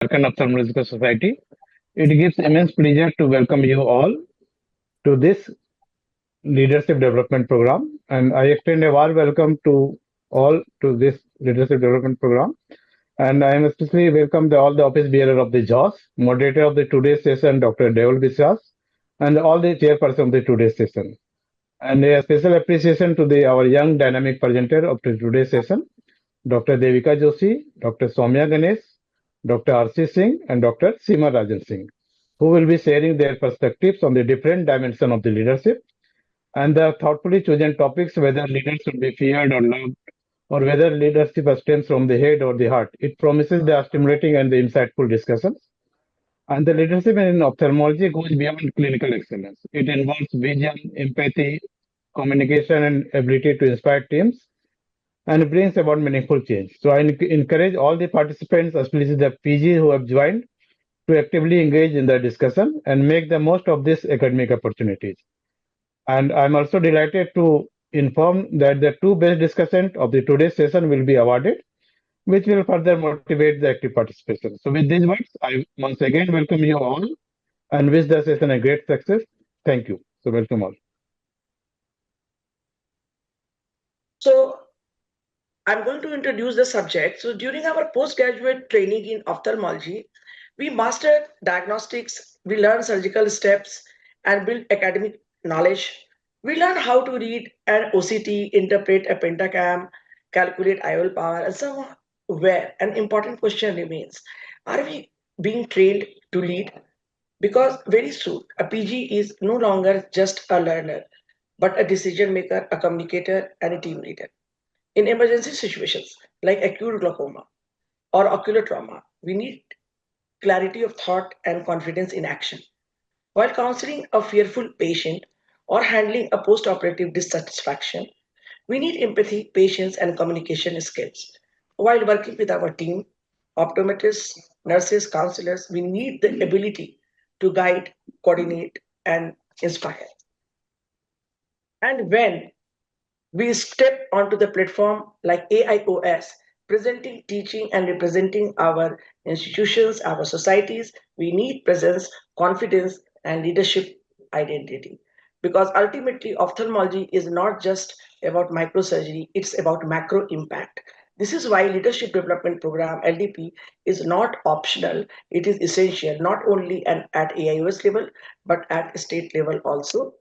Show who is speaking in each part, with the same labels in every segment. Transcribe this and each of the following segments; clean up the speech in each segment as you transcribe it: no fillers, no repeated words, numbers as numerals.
Speaker 1: Jharkhand Ophthalmological Society. It gives immense pleasure to welcome you all to this leadership development program, and I extend a warm welcome to all to this leadership development program. And I am especially welcome all the office bearer of the JHOS, moderator of the today's session, Dr. Deol Biswas, and all the chairperson of the today's session. And a special appreciation to our young dynamic presenter of today's session, Dr. Devika Joshi, Dr. Soumya Ganesh, Dr. Arshi Singh, and Dr. Simar Rajan Singh, who will be sharing their perspectives on the different dimensions of the leadership and the thoughtfully chosen topics, whether leaders should be feared or loved, or whether leadership stems from the head or the heart. It promises the stimulating and the insightful discussions. And the leadership in ophthalmology goes beyond clinical excellence. It involves vision, empathy, communication, and ability to inspire teams and brings about meaningful change. So I encourage all the participants, especially the PG who have joined, to actively engage in the discussion and make the most of these academic opportunities. And I'm also delighted to inform that the two best discussants of the today's session will be awarded, which will further motivate the active participation. So with these words, I once again welcome you all and wish the session a great success. Thank you. So welcome all.
Speaker 2: So I'm going to introduce the subject. So during our postgraduate training in ophthalmology, we mastered diagnostics, we learned surgical steps and built academic knowledge. We learned how to read an OCT, interpret a pentacam, calculate IOL power, and somewhere an important question remains. Are we being trained to lead? Because very soon, a PG is no longer just a learner, but a decision maker, a communicator, and a team leader. In emergency situations like acute glaucoma or ocular trauma, we need clarity of thought and confidence in action. While counseling a fearful patient or handling a post operative dissatisfaction, we need empathy, patience, and communication skills. While working with our team, optometrists, nurses, counselors, we need the ability to guide, coordinate, and inspire. And when we step onto the platform like AIOS, presenting, teaching, and representing our institutions, our societies. We need presence, confidence, and leadership identity. Because ultimately, ophthalmology is not just about microsurgery, it's about macro impact. This is why Leadership Development Program LDP is not optional, it is essential not only at AIOS level but at state level also.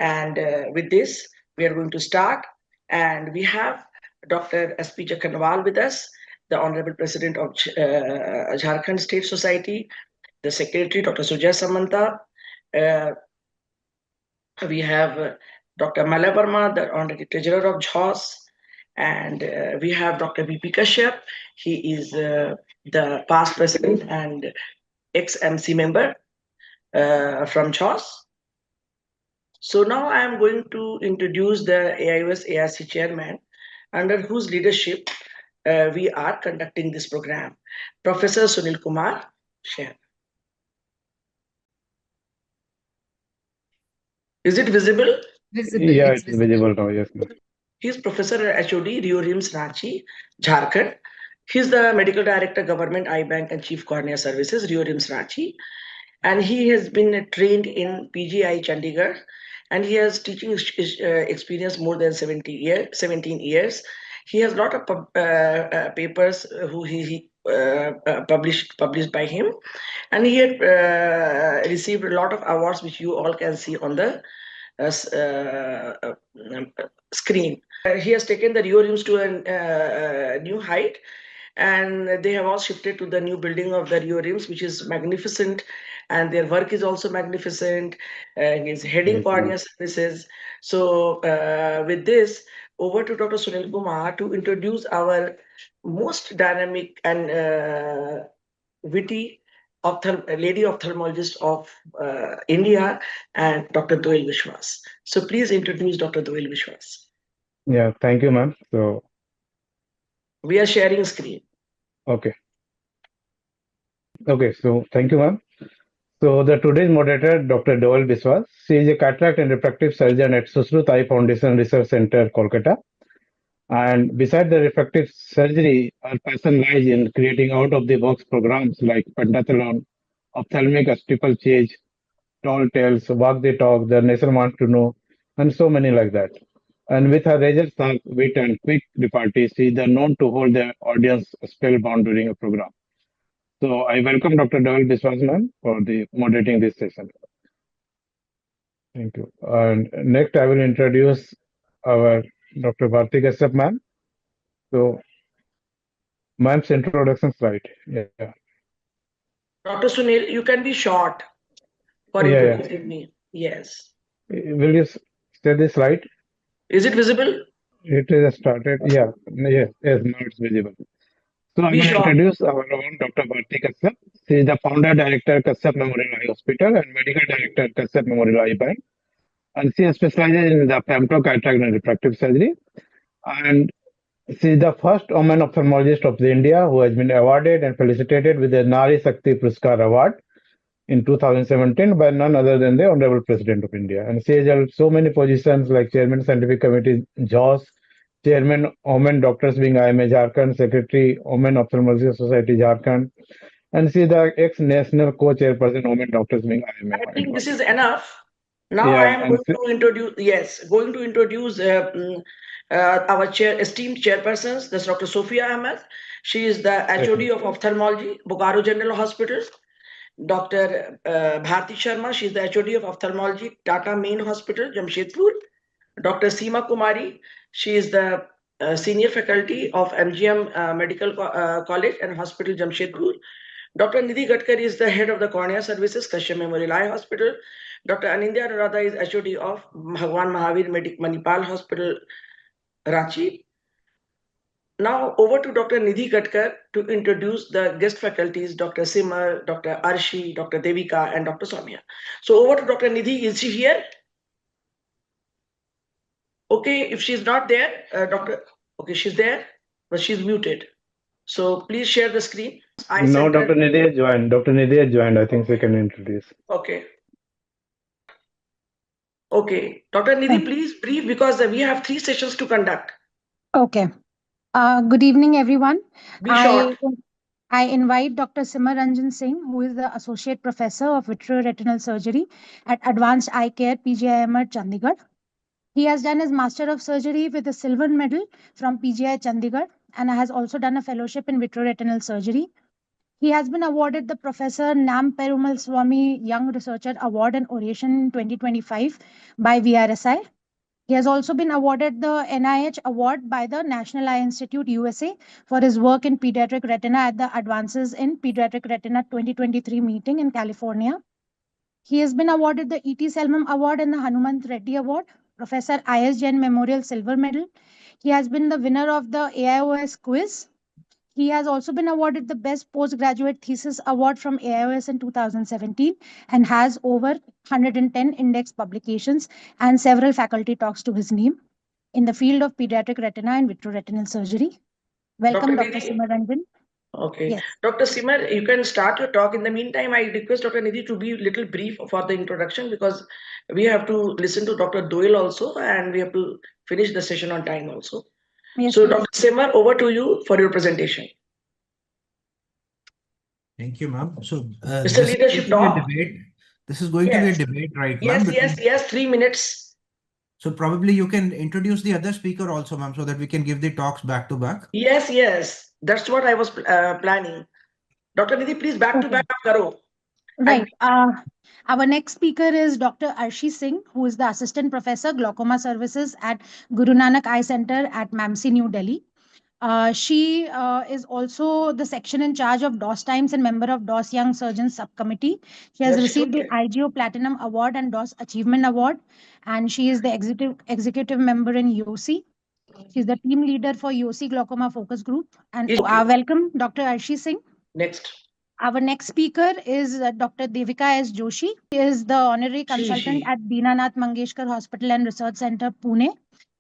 Speaker 2: And with this, we are going to start. And we have Dr. S.P. Jakhanwal with us, the Honorable President of Jharkhand State Society, the Secretary, Dr. Sujay Samanta. Uh, we have Dr. Mala Verma, the Honorary Treasurer of JHOS. And we have Dr. V.P. Kashyap. He is the past president and ex-MC member from JHOS. So now I am going to introduce the AIOS ARC chairman, under whose leadership we are conducting this program. Professor Sunil Kumar, share. Is it visible?
Speaker 3: Visible.
Speaker 1: Yeah, it's visible now. Yes.
Speaker 2: He's professor at HOD, Rio Rims, Ranchi, Jharkhand. He's the medical director, government eye bank and chief cornea services, Rio Rims, Ranchi. And he has been trained in PGI Chandigarh, and he has teaching experience more than 17 years. He has a lot of papers who he published by him, and he had received a lot of awards which you all can see on the screen. He has taken the Rio Rims to a new height, and they have all shifted to the new building of the Rio Rims, which is magnificent, and their work is also magnificent. He's heading cornea services. So with this, over to Dr. Sunil Kumar to introduce our most dynamic and witty lady ophthalmologist of India, and Dr. Deol Biswas. So please introduce Dr. Deol Biswas.
Speaker 1: Yeah, thank you, ma'am. So
Speaker 2: we are sharing screen.
Speaker 1: Okay. Okay, so thank you, ma'am. So the today's moderator, Dr. Deol Biswas, she is a cataract and refractive surgeon at Susrut Eye Foundation Research Center, Kolkata. And beside the refractive surgery, our passion lies in creating out-of-the-box programs like pentathlon, ophthalmic triple change, tall tales, walk the talk, the nation wants to know, and so many like that. And with her razor sharp wit and quick repartee, she is known to hold the audience spellbound during a program. So I welcome Dr. Deol Biswas ma'am for the moderating this session. Thank you. And next I will introduce our Dr. Bharti Kashyap ma'am. So ma'am's introduction slide. Yeah.
Speaker 2: Dr. Sunil, you can be short for
Speaker 1: Yeah.
Speaker 2: introducing me. Yes.
Speaker 1: Will you say this slide?
Speaker 2: Is it visible?
Speaker 1: It is started. Yeah. Yes, now it's visible. So I
Speaker 2: Be
Speaker 1: will
Speaker 2: short.
Speaker 1: introduce our own Dr. Bharti Kashyap. She is the founder director Kashyap Memorial Eye Hospital and medical director Kashyap Memorial Eye Bank. And she specializes in the femto cataract and refractive surgery. And she is the first woman ophthalmologist of the India who has been awarded and felicitated with the Nari Shakti Puruskar Award in 2017 by none other than the Honorable President of India. And she has held so many positions like Chairman Scientific Committee, JHOS, Chairman Women Doctors Wing IMA Jharkhand, Secretary Women Ophthalmological Society Jharkhand, and she is the ex-national co-chairperson Women Doctors Wing IMA
Speaker 2: I
Speaker 1: in
Speaker 2: think this is
Speaker 1: Kolkata.
Speaker 2: enough. Now I
Speaker 1: Yeah,
Speaker 2: am
Speaker 1: and
Speaker 2: going to introduce, yes, going to introduce our esteemed chairpersons. That's Dr. Sophia Ahmed. She is the
Speaker 1: yes,
Speaker 2: HOD of Ophthalmology, Bokaro General Hospital. Dr. Bharti Sharma, she is the HOD of Ophthalmology, Tata Main Hospital, Jamshedpur. Dr. Seema Kumari, she is the senior faculty of MGM Medical College and Hospital, Jamshedpur. Dr. Nidhi Gatkar is the head of the cornea services, Kashyap Memorial Eye Hospital. Dr. Anindya Anuradha is HOD of Bhagwan Mahavir Manipal Hospital, Ranchi. Now over to Dr. Nidhi Gatkar to introduce the guest faculties, Dr. Simar, Dr. Arshi, Dr. Devika, and Dr. Soumya. So over to Dr. Nidhi. Is she here? Okay, if she's not there, Doctor, okay, she's there, but she's muted. So please share the screen. Eye
Speaker 1: now
Speaker 2: center.
Speaker 1: Dr. Nidhi has joined. Dr. Nidhi has joined. I think we can introduce.
Speaker 2: Okay. Okay. Dr.
Speaker 3: Uh,
Speaker 2: Nidhi, please brief because we have 3 sessions to conduct.
Speaker 3: Okay. Good evening, everyone.
Speaker 2: Be
Speaker 3: I
Speaker 2: short.
Speaker 3: I invite Dr. Simar Rajan Singh, who is the Associate Professor of Vitreoretinal Surgery at Advanced Eye Care, PGIM at Chandigarh. He has done his Master of Surgery with a silver medal from PGI Chandigarh and has also done a fellowship in vitreoretinal surgery. He has been awarded the Professor Nam Perumal Swamy Young Researcher Award and Oration in 2025 by VRSI. He has also been awarded the NIH Award by the National Eye Institute USA for his work in pediatric retina at the Advances in Pediatric Retina 2023 meeting in California. He has been awarded the E.T. Selvam Award and the Hanumant Reddy Award, Professor I.S. Jain Memorial Silver Medal. He has been the winner of the AIOS quiz. He has also been awarded the Best Postgraduate Thesis Award from AIOS in 2017 and has over 110 index publications and several faculty talks to his name in the field of pediatric retina and vitreoretinal surgery.
Speaker 2: Dr.
Speaker 3: Welcome, Dr.
Speaker 2: Nidhi.
Speaker 3: Simaranjan.
Speaker 2: Okay.
Speaker 3: Yes,
Speaker 2: Dr. Simar, you can start your talk. In the meantime, I request Dr. Nidhi to be a little brief for the introduction because we have to listen to Dr. Doyle also and we have to finish the session on time also.
Speaker 3: yes,
Speaker 2: So,
Speaker 3: please.
Speaker 2: Dr. Simar, over to you for your presentation.
Speaker 4: Thank you, ma'am. So
Speaker 2: Mr.
Speaker 4: this is going
Speaker 2: Leadership
Speaker 4: to be a
Speaker 2: Talk.
Speaker 4: debate. This is going to be a
Speaker 2: Yes.
Speaker 4: debate, right, ma'am?
Speaker 2: Yes. 3 minutes.
Speaker 4: So probably you can introduce the other speaker also, ma'am, so that we can give the talks back to back.
Speaker 2: Yes. That's what I was planning. Dr. Nidhi, please back to
Speaker 3: Okay,
Speaker 2: back karo. And
Speaker 3: right. Our next speaker is Dr. Arshi Singh, who is the Assistant Professor, Glaucoma Services at Guru Nanak Eye Center at MAMC, New Delhi. She is also the section in charge of DOS Times and member of DOS Young Surgeons Subcommittee. She has
Speaker 2: that's
Speaker 3: received the
Speaker 2: good.
Speaker 3: IGO Platinum Award and DOS Achievement Award, and she is the executive member in YOSI. She's the team leader for YOSI Glaucoma Focus Group. And welcome, Dr. Arshi Singh.
Speaker 2: Next.
Speaker 3: Our next speaker is Dr. Devika S. Joshi. She is the honorary consultant
Speaker 2: She.
Speaker 3: at Dinanath Mangeshkar Hospital and Research Center, Pune,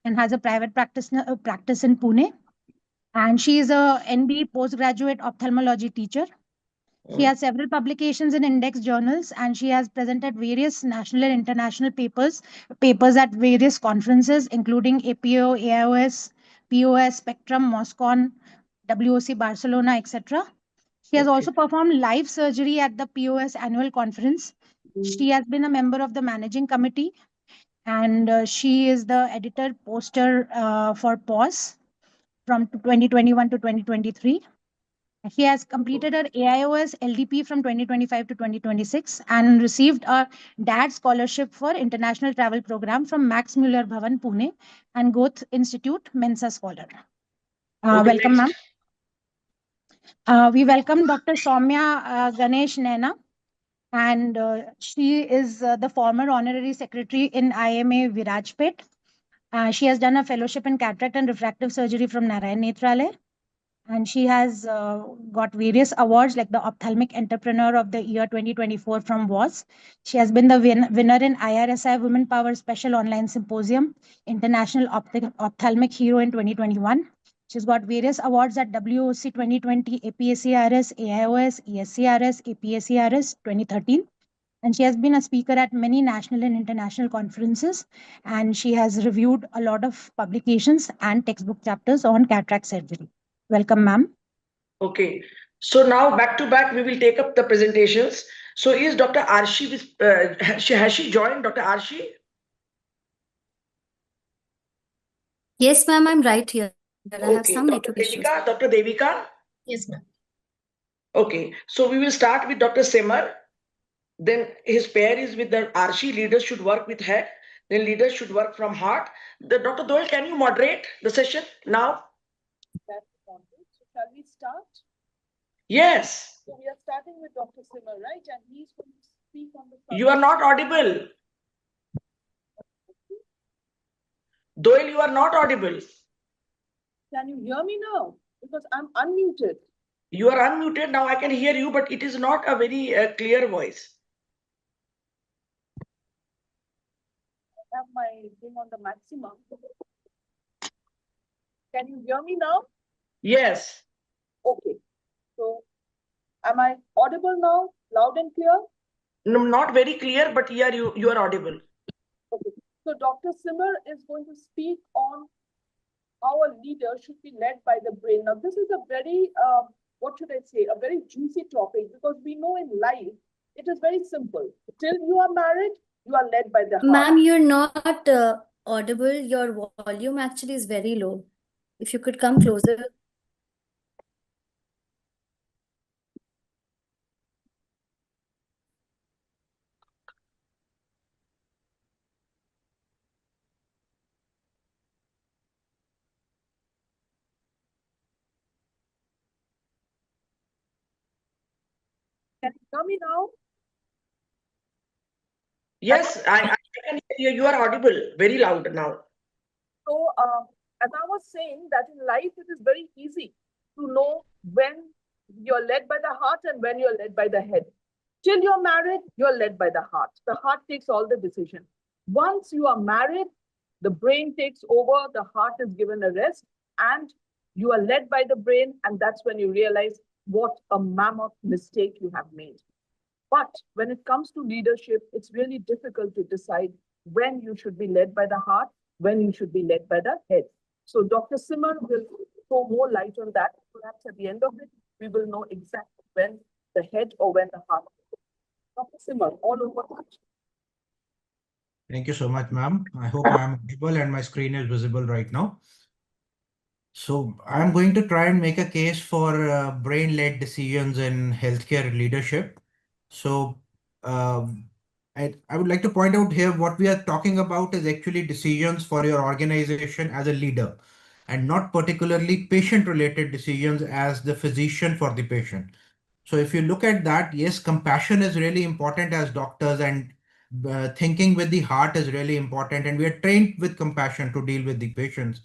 Speaker 3: and has a private practice in Pune, and she is a NB postgraduate ophthalmology teacher. She has several publications in index journals and she has presented various national and international papers at various conferences including APO, AIOS, POS, Spectrum, Moscon, WOC Barcelona, etc. She has also performed live surgery at the POS annual conference. She has been a member of the managing committee, and she is the editor poster for POS from 2021 to 2023. She has completed her AIOS LDP from 2025 to 2026 and received a DAD scholarship for international travel program from Max Muller Bhavan, Pune, and Goethe Institute Mensa Scholar. Welcome, ma'am. We welcome Dr. Soumya Ganesh Naina, and she is the former honorary secretary in IMA Virajpet. She has done a fellowship in cataract and refractive surgery from Narayana Nethralaya. And she has got various awards like the Ophthalmic Entrepreneur of the Year 2024 from WOS. She has been the winner in IRSI Women Power Special Online Symposium, International Ophthalmic Hero in 2021. She's got various awards at WOC 2020, APACRS, AIOS, ESCRS, APACRS 2013. And she has been a speaker at many national and international conferences. And she has reviewed a lot of publications and textbook chapters on cataract surgery. Welcome, ma'am.
Speaker 2: Okay. So now back to back, we will take up the presentations. So is Dr. Arshi, has she joined, Dr. Arshi?
Speaker 5: Yes, ma'am, I'm right here. I have
Speaker 2: Okay.
Speaker 5: some
Speaker 2: Dr.
Speaker 5: network issues.
Speaker 2: Devika, Dr. Devika?
Speaker 6: Yes, ma'am.
Speaker 2: Okay. So we will start with Dr. Simar. Then his pair is with the Arshi. Leaders should work with head. Then leaders should work from heart. Dr. Deol, can you moderate the session now?
Speaker 7: Shall we start?
Speaker 2: Yes.
Speaker 7: So we are starting with Dr. Simar, right? And he's going to speak on the subject.
Speaker 2: You are not audible. Deol, you are not audible.
Speaker 7: Can you hear me now? Because I'm unmuted.
Speaker 2: You are unmuted. Now I can hear you, but it is not a very clear voice.
Speaker 7: I have my thing on the maximum. Can you hear me now?
Speaker 2: Yes.
Speaker 7: Okay. So am I audible now? Loud and clear?
Speaker 2: No, not very clear, but here you are audible.
Speaker 7: Okay. So Dr. Simar is going to speak on how a leader should be led by the brain. Now, this is a very, what should I say, a very juicy topic, because we know in life, it is very simple. Till you are married, you are led by the heart.
Speaker 5: Ma'am, you're not audible. Your volume actually is very low. If you could come closer.
Speaker 7: Can you hear me now?
Speaker 2: Yes, I can hear you. You are audible, very loud now.
Speaker 7: So, as I was saying, that in life, it is very easy to know when you're led by the heart and when you're led by the head. Till you're married, you're led by the heart. The heart takes all the decision. Once you are married, the brain takes over, the heart is given a rest, and you are led by the brain, and that's when you realize what a mammoth mistake you have made. But when it comes to leadership, it's really difficult to decide when you should be led by the heart, when you should be led by the head. So Dr. Simar will throw more light on that. Perhaps at the end of it, we will know exactly when the head or when the heart. Dr. Simar, all over.
Speaker 4: Thank you so much, ma'am. I hope I am audible and my screen is visible right now. So I'm going to try and make a case for brain-led decisions in healthcare leadership. So I would like to point out here what we are talking about is actually decisions for your organization as a leader, and not particularly patient-related decisions as the physician for the patient. So if you look at that, yes, compassion is really important as doctors, and thinking with the heart is really important, and we are trained with compassion to deal with the patients.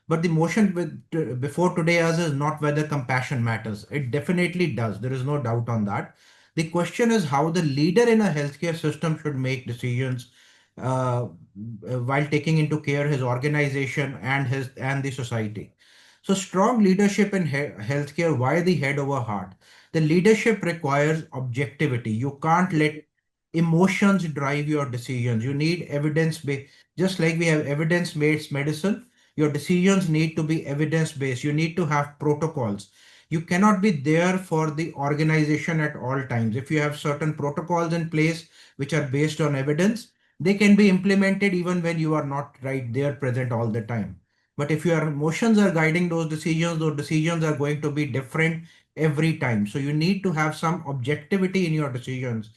Speaker 4: But the motion before today us is not whether compassion matters. It definitely does. There is no doubt on that. The question is how the leader in a healthcare system should make decisions while taking into care his organization and the society. So strong leadership in healthcare, why the head over heart? The leadership requires objectivity. You can't let emotions drive your decisions. You need evidence based, just like we have evidence based medicine. Your decisions need to be evidence-based. You need to have protocols. You cannot be there for the organization at all times. If you have certain protocols in place which are based on evidence, they can be implemented even when you are not right there present all the time. But if your emotions are guiding those decisions are going to be different every time. So you need to have some objectivity in your decisions.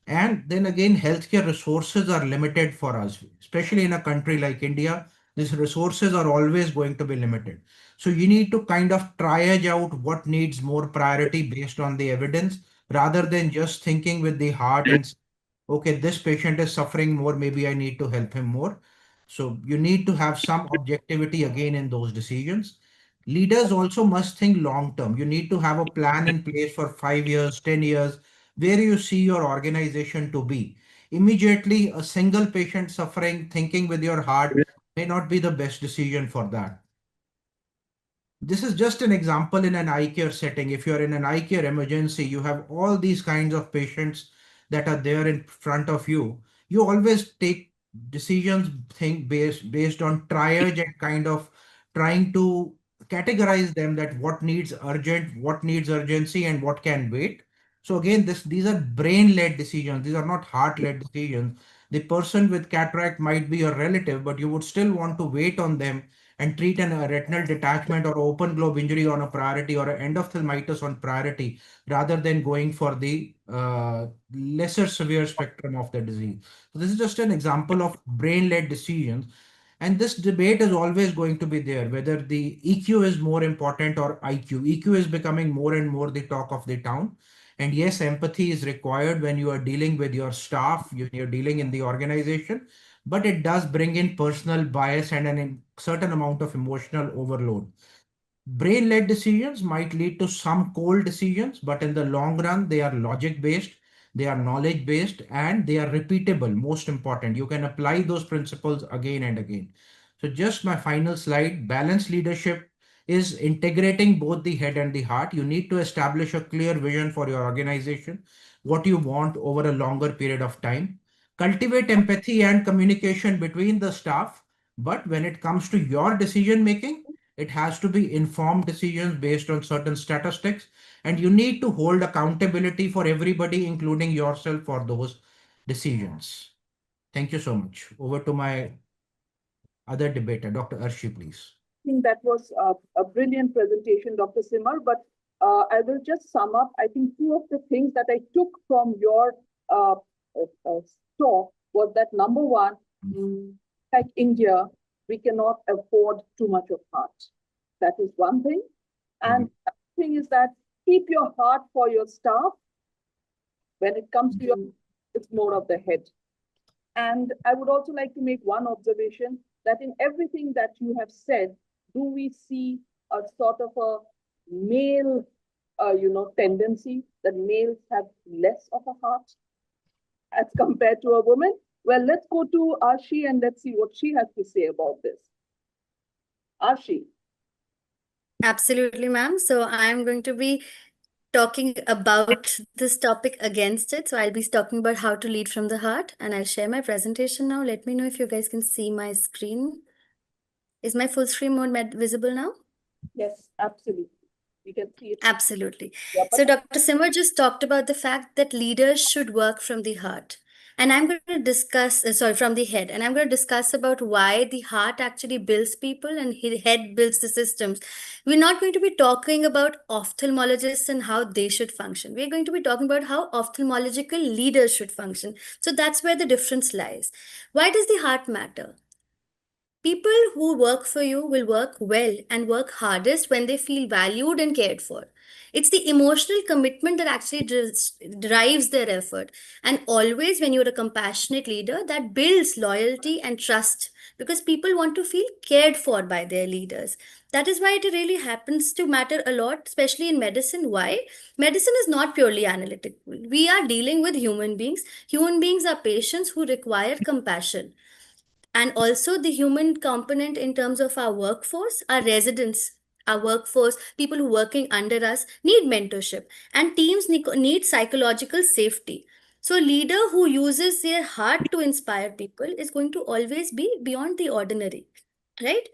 Speaker 4: And then again, healthcare resources are limited for us, especially in a country like India. These resources are always going to be limited. So you need to kind of triage out what needs more priority based on the evidence rather than just thinking with the heart and okay, this patient is suffering more, maybe I need to help him more. So you need to have some objectivity again in those decisions. Leaders also must think long term. You need to have a plan in place for 5 years, 10 years, where you see your organization to be. Immediately, a single patient suffering, thinking with your heart may not be the best decision for that. This is just an example in an eye care setting. If you're in an eye care emergency, you have all these kinds of patients that are there in front of you. You always take decisions think based on triage and kind of trying to categorize them that what needs urgent, what needs urgency, and what can wait. So again, these are brain-led decisions. These are not heart-led decisions. The person with cataract might be your relative, but you would still want to wait on them and treat a retinal detachment or open globe injury on a priority or an endophthalmitis on priority rather than going for the lesser severe spectrum of the disease. So this is just an example of brain-led decisions. And this debate is always going to be there, whether the EQ is more important or IQ. EQ is becoming more and more the talk of the town. And yes, empathy is required when you are dealing with your staff, you're dealing in the organization, but it does bring in personal bias and a certain amount of emotional overload. Brain-led decisions might lead to some cold decisions, but in the long run, they are logic-based, they are knowledge-based, and they are repeatable. Most important, you can apply those principles again and again. So just my final slide, balanced leadership is integrating both the head and the heart. You need to establish a clear vision for your organization, what you want over a longer period of time. Cultivate empathy and communication between the staff. But when it comes to your decision making, it has to be informed decisions based on certain statistics, and you need to hold accountability for everybody, including yourself, for those decisions. Thank you so much. Over to my other debater, Dr. Arshi, please.
Speaker 7: I think that was a brilliant presentation, Dr. Simar. But I will just sum up. I think two of the things that I took from your talk was that number one, like India, we cannot afford too much of heart. That is one thing. And the other thing is that keep your heart for your staff. When it comes to your, it's more of the head. And I would also like to make one observation that in everything that you have said, do we see a sort of a male, tendency that males have less of a heart as compared to a woman? Well, let's go to Arshi and let's see what she has to say about this. Arshi.
Speaker 5: Absolutely, ma'am. So I'm going to be talking about this topic against it. So I'll be talking about how to lead from the heart, and I'll share my presentation now. Let me know if you guys can see my screen. Is my full screen mode visible now?
Speaker 7: Yes, absolutely. You can see it.
Speaker 5: Absolutely.
Speaker 7: Yeah,
Speaker 5: So Dr. Simar just talked about the fact that leaders should work from the heart. And I'm going to discuss, from the head. And I'm going to discuss about why the heart actually builds people and the head builds the systems. We're not going to be talking about ophthalmologists and how they should function. We're going to be talking about how ophthalmological leaders should function. So that's where the difference lies. Why does the heart matter? People who work for you will work well and work hardest when they feel valued and cared for. It's the emotional commitment that actually drives their effort. And always, when you're a compassionate leader, that builds loyalty and trust because people want to feel cared for by their leaders. That is why it really happens to matter a lot, especially in medicine. Why? Medicine is not purely analytical. We are dealing with human beings. Human beings are patients who require compassion, and also the human component in terms of our workforce, our residents, our workforce, people who are working under us need mentorship, and teams need psychological safety. So a leader who uses their heart to inspire people is going to always be beyond the ordinary, right?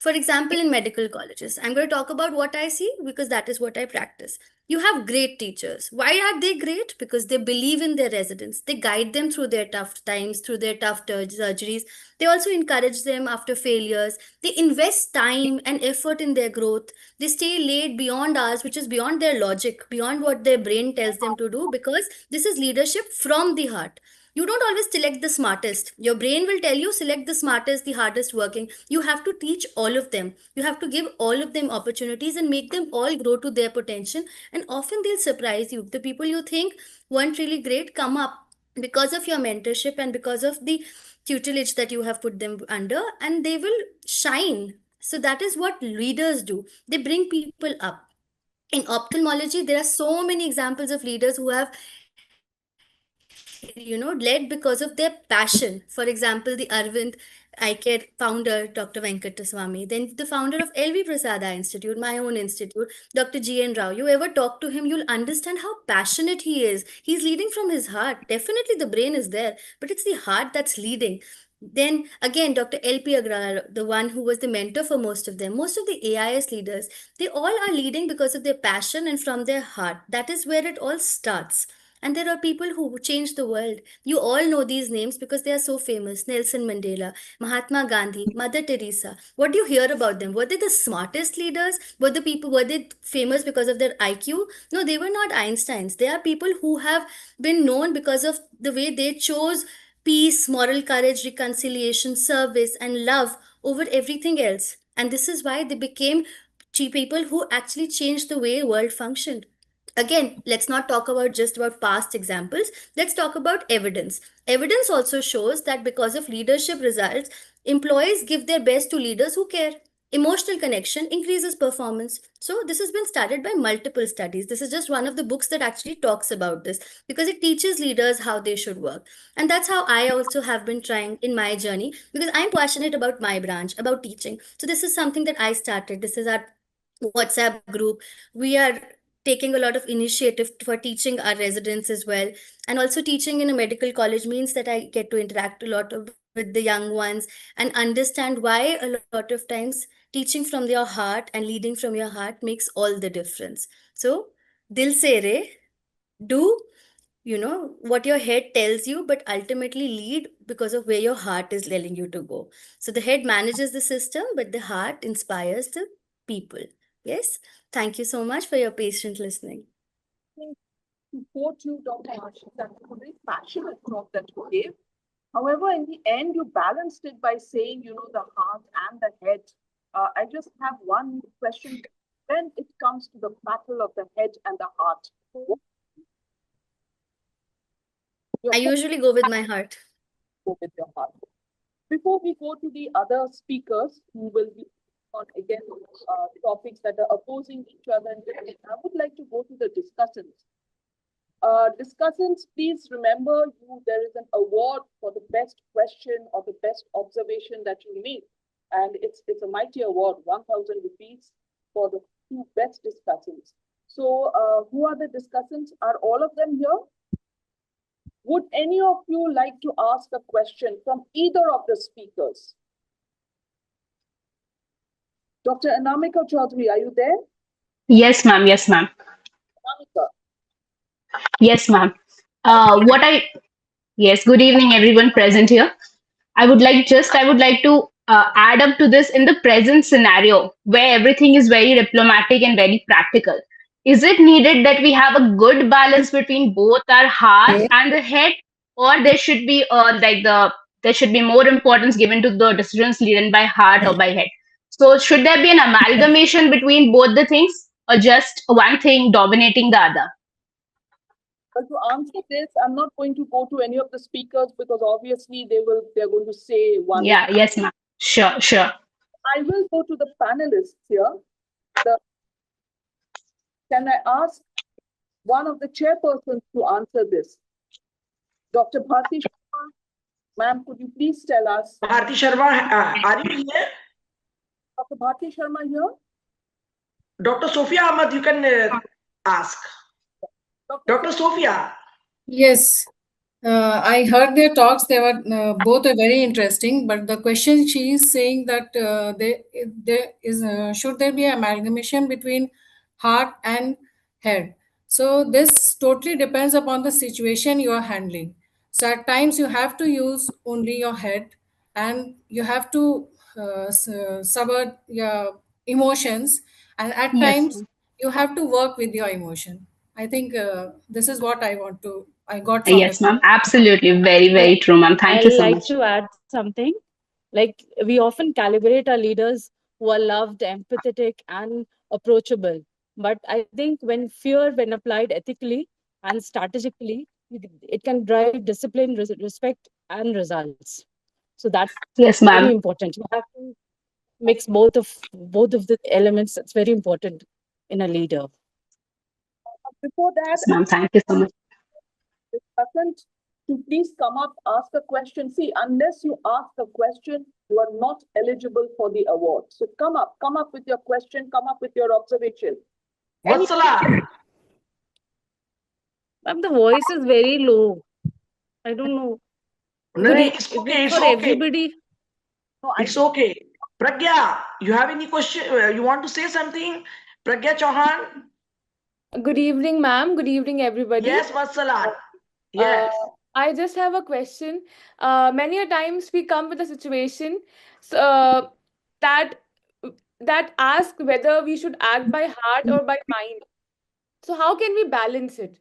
Speaker 5: For example, in medical colleges, I'm going to talk about what I see because that is what I practice. You have great teachers. Why are they great? Because they believe in their residents. They guide them through their tough times, through their tough surgeries. They also encourage them after failures. They invest time and effort in their growth. They stay late beyond hours, which is beyond their logic, beyond what their brain tells them to do, because this is leadership from the heart. You don't always select the smartest. Your brain will tell you select the smartest, the hardest working. You have to teach all of them. You have to give all of them opportunities and make them all grow to their potential. And often they'll surprise you. The people you think weren't really great come up because of your mentorship and because of the tutelage that you have put them under, and they will shine. So that is what leaders do. They bring people up. In ophthalmology, there are so many examples of leaders who have led because of their passion. For example, the Arvind eye care founder, Dr. Venkataswamy, then the founder of LV Prasad Eye Institute, my own institute, Dr. G.N. Rao. You ever talk to him, you'll understand how passionate he is. He's leading from his heart. Definitely the brain is there, but it's the heart that's leading. Then again, Dr. L.P. Agrawal, the one who was the mentor for most of them, most of the AIS leaders, they all are leading because of their passion and from their heart. That is where it all starts. And there are people who changed the world. You all know these names because they are so famous. Nelson Mandela, Mahatma Gandhi, Mother Teresa. What do you hear about them? Were they the smartest leaders? Were they famous because of their IQ? No, they were not Einsteins. They are people who have been known because of the way they chose peace, moral courage, reconciliation, service, and love over everything else. And this is why they became people who actually changed the way world functioned. Again, let's not talk about just about past examples. Let's talk about evidence. Evidence also shows that because of leadership results, employees give their best to leaders who care. Emotional connection increases performance. So this has been studied by multiple studies. This is just one of the books that actually talks about this because it teaches leaders how they should work. And that's how I also have been trying in my journey, because I'm passionate about my branch, about teaching. So this is something that I started. This is our WhatsApp group. We are taking a lot of initiative for teaching our residents as well. And also teaching in a medical college means that I get to interact a lot with the young ones and understand why a lot of times teaching from your heart and leading from your heart makes all the difference. So, dil se re, do what your head tells you, but ultimately lead because of where your heart is telling you to go. So the head manages the system, but the heart inspires the people. Yes. Thank you so much for your patient listening.
Speaker 7: To quote you, Dr. Arshi, that was a very passionate talk that you gave. However, in the end, you balanced it by saying, the heart and the head. I just have one question. When it comes to the battle of the head and the heart,
Speaker 5: I usually go with my heart.
Speaker 7: Go with your heart. Before we go to the other speakers who will be on again topics that are opposing each other, I would like to go to the discussants. Discussants, please remember there is an award for the best question or the best observation that you make. And it's a mighty award, 1,000 rupees for the 2 best discussants. So who are the discussants? Are all of them here? Would any of you like to ask a question from either of the speakers? Dr. Anamika Chaudhary, are you there?
Speaker 6: Yes, ma'am. Yes, ma'am.
Speaker 7: Anamika.
Speaker 6: Yes, ma'am. Yes, good evening, everyone present here. I would like to add up to this in the present scenario where everything is very diplomatic and very practical. Is it needed that we have a good balance between both our heart and the head, or there should be there should be more importance given to the decisions leaded by heart or by head? So should there be an amalgamation between both the things, or just one thing dominating the other?
Speaker 7: But to answer this, I'm not going to go to any of the speakers because obviously they're going to say one.
Speaker 6: Yeah, yes, ma'am. Sure.
Speaker 7: I will go to the panelists here. Can I ask one of the chairpersons to answer this? Dr. Bharti Sharma, ma'am, could you please tell us?
Speaker 2: Bharti Sharma, are you here?
Speaker 7: Dr. Bharti Sharma here?
Speaker 2: Dr. Sophia Ahmad, you can ask. Dr. Sophia.
Speaker 8: Yes. I heard their talks. They were both are very interesting. But the question she is saying that there is should there be amalgamation between heart and head? So this totally depends upon the situation you are handling. So at times you have to use only your head, and you have to subvert your emotions. And at
Speaker 6: Yes,
Speaker 8: times you have to work with your emotion. I think this is what I got from
Speaker 6: yes,
Speaker 8: it.
Speaker 6: ma'am. Absolutely. Very,
Speaker 9: I
Speaker 6: very true, ma'am. Thank you
Speaker 9: I'd
Speaker 6: so
Speaker 9: like
Speaker 6: much.
Speaker 9: to add something. Like we often calibrate our leaders who are loved, empathetic, and approachable. But I think when fear, when applied ethically and strategically, it can drive discipline, respect, and results. So that's
Speaker 6: Yes,
Speaker 9: very
Speaker 6: ma'am.
Speaker 9: important. You have to mix both of the elements. That's very important in a leader.
Speaker 7: Before that,
Speaker 6: Yes, ma'am. Thank you so much.
Speaker 7: discussant to please come up, ask a question. See, unless you ask a question, you are not eligible for the award. So come up with your question, come up with your observation. Any
Speaker 2: Vatsala,
Speaker 9: Ma'am, the voice is very low. I don't know.
Speaker 2: no, it's
Speaker 9: Is
Speaker 2: okay,
Speaker 9: it
Speaker 2: it's
Speaker 9: for
Speaker 2: okay,
Speaker 9: everybody?
Speaker 7: no,
Speaker 2: it's okay. Pragya, you have any question? You want to say something? Pragya Chauhan?
Speaker 10: Good evening, ma'am. Good evening, everybody.
Speaker 2: Yes, Vatsala.
Speaker 10: Uh,
Speaker 2: Yes.
Speaker 10: I just have a question. Many a times we come with a situation that that ask whether we should act by heart or by mind. So how can we balance it?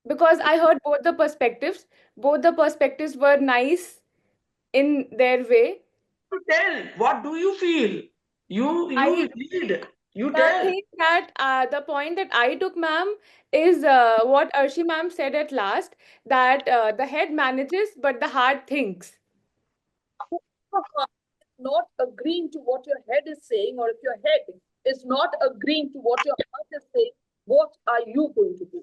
Speaker 10: Because I heard both the perspectives. Both the perspectives were nice in their way.
Speaker 2: To tell, what do you feel? You
Speaker 10: I
Speaker 2: lead. You
Speaker 10: The
Speaker 2: tell.
Speaker 10: thing that the point that I took, ma'am, is what Arshi ma'am said at last, that the head manages, but the heart thinks.
Speaker 7: not agreeing to what your head is saying, or if your head is not agreeing to what your heart is saying, what are you going to do?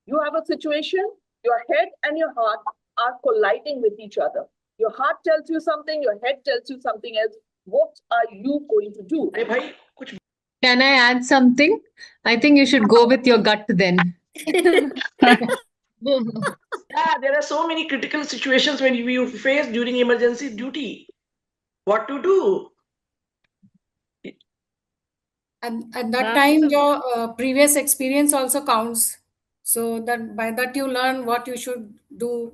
Speaker 7: You have a situation, your head and your heart are colliding with each other. Your heart tells you something, your head tells you something else. What are you going to do?
Speaker 2: अरे भाई कुछ
Speaker 11: Can I add something? I think you should go with your gut then.
Speaker 2: Yeah, there are so many critical situations when you face during emergency duty. What to do?
Speaker 8: And at that
Speaker 9: Ma'am,
Speaker 8: time, your previous experience also counts. So that by that you learn what you should do.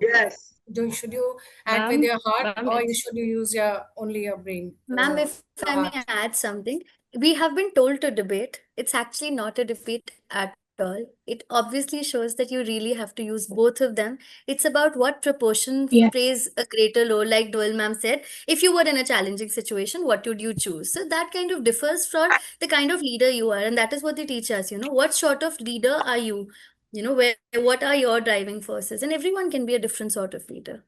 Speaker 2: Yes.
Speaker 8: Should you act with
Speaker 9: ma'am,
Speaker 8: your heart,
Speaker 9: ma'am,
Speaker 8: or
Speaker 9: it's
Speaker 8: you use your only your brain,
Speaker 5: Ma'am, if
Speaker 8: your
Speaker 5: I may
Speaker 8: heart?
Speaker 5: add something, we have been told to debate. It's actually not a debate at all. It obviously shows that you really have to use both of them. It's about what proportion
Speaker 6: Yeah.
Speaker 5: plays a greater role. Like Doel ma'am said, if you were in a challenging situation, what would you choose? So that kind of differs for the kind of leader you are. And that is what they teach us, what sort of leader are you? What are your driving forces? And everyone can be a different sort of leader.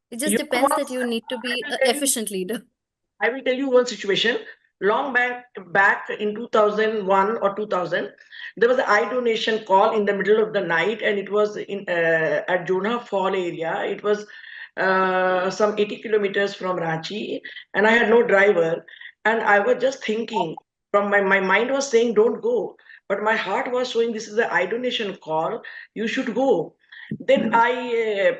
Speaker 5: It just
Speaker 2: You know
Speaker 5: depends
Speaker 2: what?
Speaker 5: that you need to
Speaker 2: I
Speaker 5: be
Speaker 2: will
Speaker 5: an
Speaker 2: tell you.
Speaker 5: efficient leader.
Speaker 2: I will tell you one situation. Long back in 2001 or 2000, there was an eye donation call in the middle of the night, and it was in at Jonah Fall area. It was some 80 kilometers from Ranchi, and I had no driver, and I was just thinking. From my mind was saying, "Don't go," but my heart was showing, "This is the eye donation call. You should go." Then I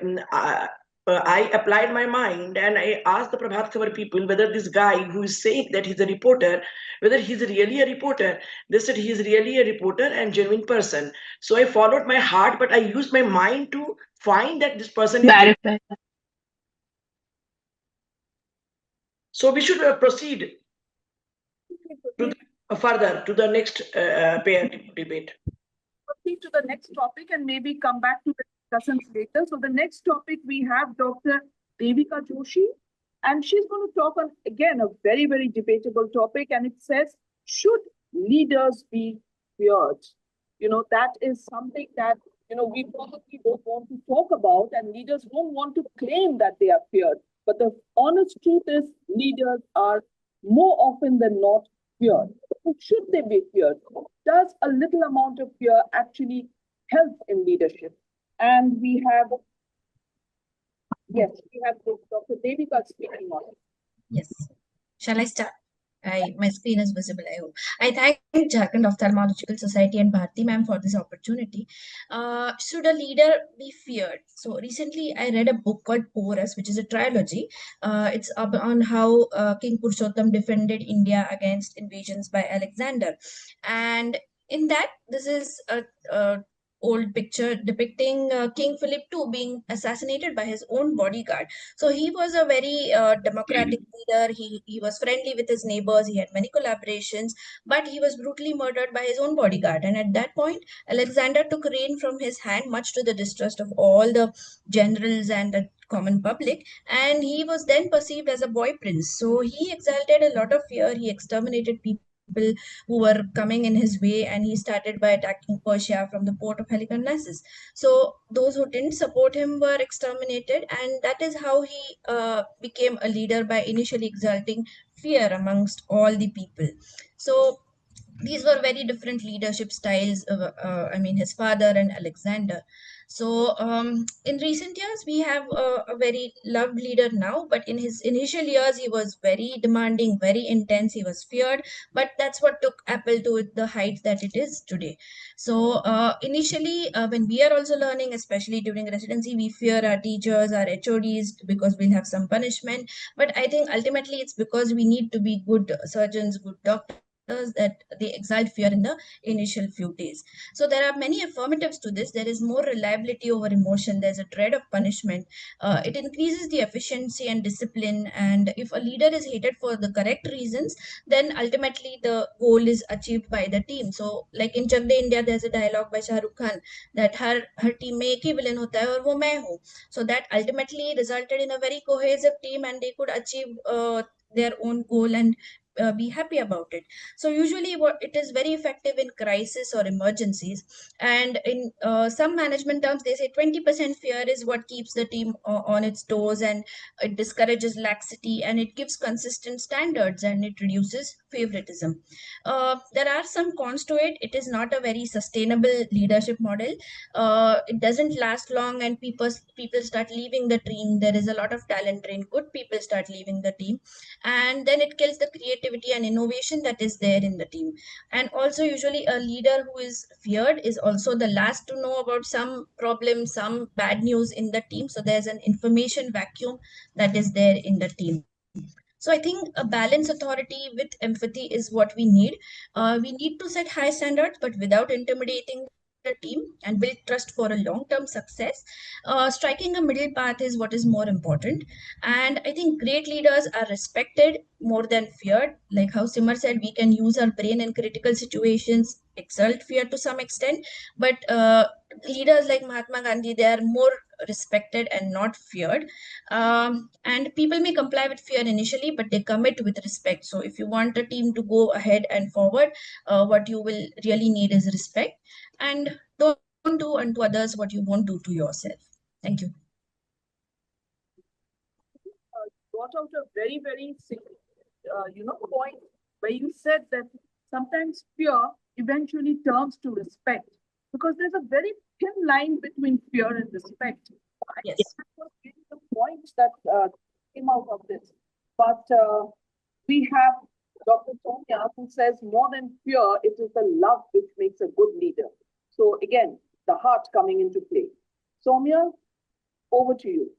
Speaker 2: applied my mind and I asked the Prabhat Khabar people whether this guy who is saying that he's a reporter, whether he's really a reporter. They said he is really a reporter and genuine person. So I followed my heart, but I used my mind to find that this person is genuine.
Speaker 6: Verify.
Speaker 2: So we should proceed to further to the next pair debate.
Speaker 7: Proceed to the next topic and maybe come back to the discussions later. So the next topic we have Dr. Devika Joshi, and she's going to talk on again a very, very debatable topic, and it says, should leaders be feared? That is something that we probably don't want to talk about, and leaders don't want to claim that they are feared. But the honest truth is, leaders are more often than not feared. So should they be feared? Does a little amount of fear actually help in leadership? And we have Dr. Devika speaking on it.
Speaker 11: Yes. Shall I start?
Speaker 12: My screen is visible, I hope. I thank Jharkhand Ophthalmological Society and Bharti ma'am for this opportunity. Should a leader be feared? So recently I read a book called Porus, which is a trilogy. It's up on how King Purushottam defended India against invasions by Alexander. And in that, this is a old picture depicting King Philip II being assassinated by his own bodyguard. So he was a very democratic leader. He was friendly with his neighbors. He had many collaborations, but he was brutally murdered by his own bodyguard. And at that point, Alexander took reign from his hand, much to the distrust of all the generals and the common public. And he was then perceived as a boy prince. So he exalted a lot of fear. He exterminated people who were coming in his way, and he started by attacking Persia from the port of Halicarnassus. So those who didn't support him were exterminated, and that is how he became a leader, by initially exalting fear amongst all the people. So these were very different leadership styles. I mean, his father and Alexander. So in recent years, we have a very loved leader now, but in his initial years, he was very demanding, very intense. He was feared, but that's what took Apple to the height that it is today. So initially, when we are also learning, especially during residency, we fear our teachers, our HODs, because we'll have some punishment. But I think ultimately it's because we need to be good surgeons, good doctors, that they exalt fear in the initial few days. So there are many affirmatives to this. There is more reliability over emotion. There's a dread of punishment. It increases the efficiency and discipline. And if a leader is hated for the correct reasons, then ultimately the goal is achieved by the team. So like in Chak De India, there's a dialogue by Shah Rukh Khan that her team में एक ही villain होता है और वो मैं हूँ. So that ultimately resulted in a very cohesive team, and they could achieve their own goal and be happy about it. So usually what it is very effective in crisis or emergencies. And in some management terms, they say 20% fear is what keeps the team on its toes, and it discourages laxity, and it gives consistent standards, and it reduces favoritism. There are some cons to it. It is not a very sustainable leadership model. It doesn't last long, and people start leaving the team. There is a lot of talent drain. Good people start leaving the team, and then it kills the creativity and innovation that is there in the team. And also, usually a leader who is feared is also the last to know about some problem, some bad news in the team. So there's an information vacuum that is there in the team. So I think a balanced authority with empathy is what we need. We need to set high standards, but without intimidating the team, and build trust for a long-term success. Striking a middle path is what is more important. And I think great leaders are respected more than feared. Like how Simar said, we can use our brain in critical situations, exalt fear to some extent, but leaders like Mahatma Gandhi, they are more respected and not feared. And people may comply with fear initially, but they commit with respect. So if you want a team to go ahead and forward, what you will really need is respect. And don't do unto others what you won't do to yourself. Thank you.
Speaker 7: Brought out a very, very point where you said that sometimes fear eventually turns to respect, because there's a very thin line between fear and respect.
Speaker 12: Yes.
Speaker 7: That was really the points that came out of this. But we have Dr. Soumya, who says more than fear, it is the love which makes a good leader. So again, the heart coming into play. Soumya, over to you.